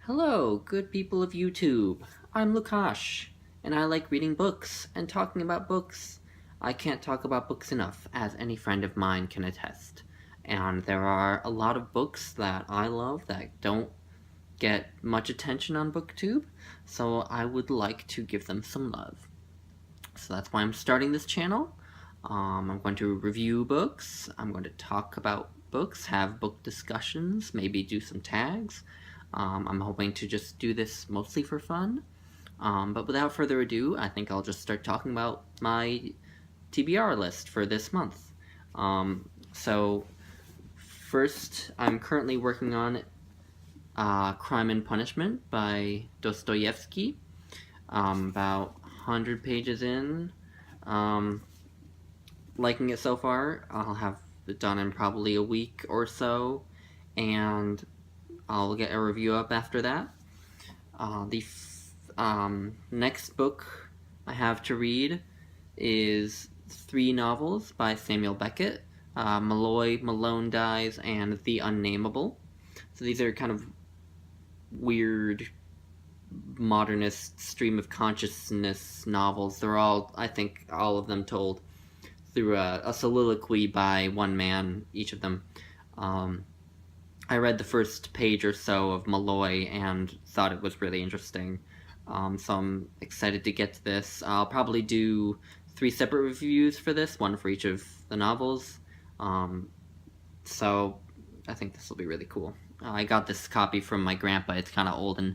Hello, good people of YouTube. I'm Lukash, and I like reading books and talking about books. I can't talk about books enough, as any friend of mine can attest. And there are a lot of books that I love that don't get much attention on BookTube, so I would like to give them some love. So that's why I'm starting this channel. I'm going to review books, I'm going to talk about books, have book discussions, maybe do some tags. I'm hoping to just do this mostly for fun. But without further ado, I think I'll just start talking about my TBR list for this month. So first, I'm currently working on Crime and Punishment by Dostoevsky. About 100 pages in. Liking it so far. I'll have it done in probably a week or so, and I'll get a review up after that. The next book I have to read is 3 novels by Samuel Beckett, Malloy, Malone Dies, and The Unnameable. So these are kind of weird modernist stream of consciousness novels. They're all, I think, all of them told through a soliloquy by one man, each of them. I read the first page or so of Malloy and thought it was really interesting. So I'm excited to get to this. I'll probably do 3 separate reviews for this, one for each of the novels. So I think this will be really cool. I got this copy from my grandpa. It's kind of old and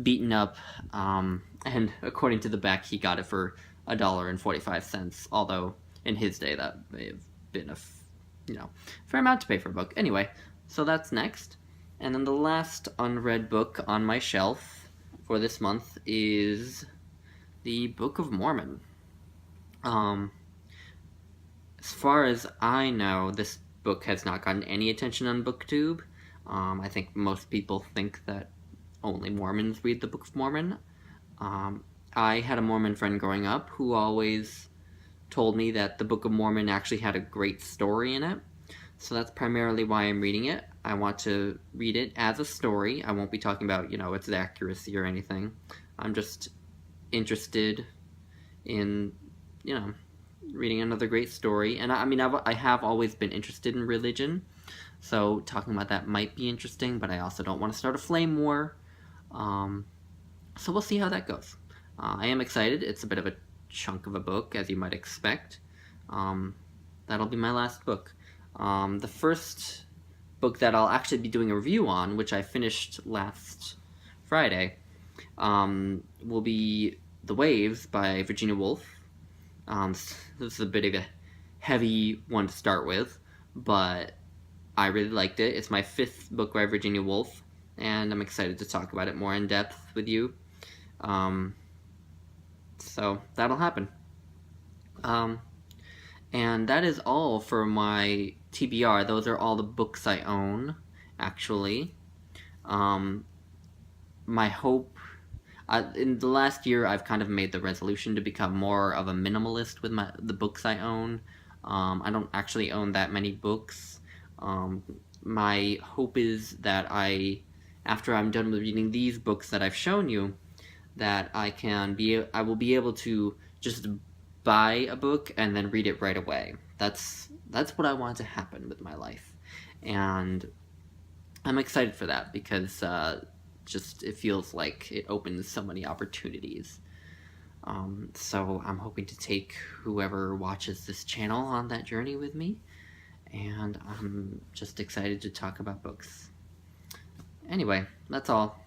beaten up, and according to the back, he got it for $1.45, although in his day that may have been a fair amount to pay for a book. Anyway, so that's next. And then the last unread book on my shelf for this month is the Book of Mormon. As far as I know, this book has not gotten any attention on BookTube. I think most people think that only Mormons read the Book of Mormon. I had a Mormon friend growing up who always told me that the Book of Mormon actually had a great story in it. So that's primarily why I'm reading it. I want to read it as a story. I won't be talking about, its accuracy or anything. I'm just interested in, reading another great story. And I have always been interested in religion. So talking about that might be interesting, but I also don't want to start a flame war. So we'll see how that goes. I am excited. It's a bit of a chunk of a book, as you might expect. That'll be my last book. The first book that I'll actually be doing a review on, which I finished last Friday, will be The Waves by Virginia Woolf. This is a bit of a heavy one to start with, but I really liked it. It's my 5th book by Virginia Woolf, and I'm excited to talk about it more in depth with you. So that'll happen. And that is all for my TBR. Those are all the books I own, actually. My hope... in the last year, I've kind of made the resolution to become more of a minimalist with the books I own. I don't actually own that many books. My hope is that after I'm done with reading these books that I've shown you, that I will be able to just buy a book and then read it right away. That's what I want to happen with my life, and I'm excited for that because it feels like it opens so many opportunities. So I'm hoping to take whoever watches this channel on that journey with me, and I'm just excited to talk about books. Anyway, that's all.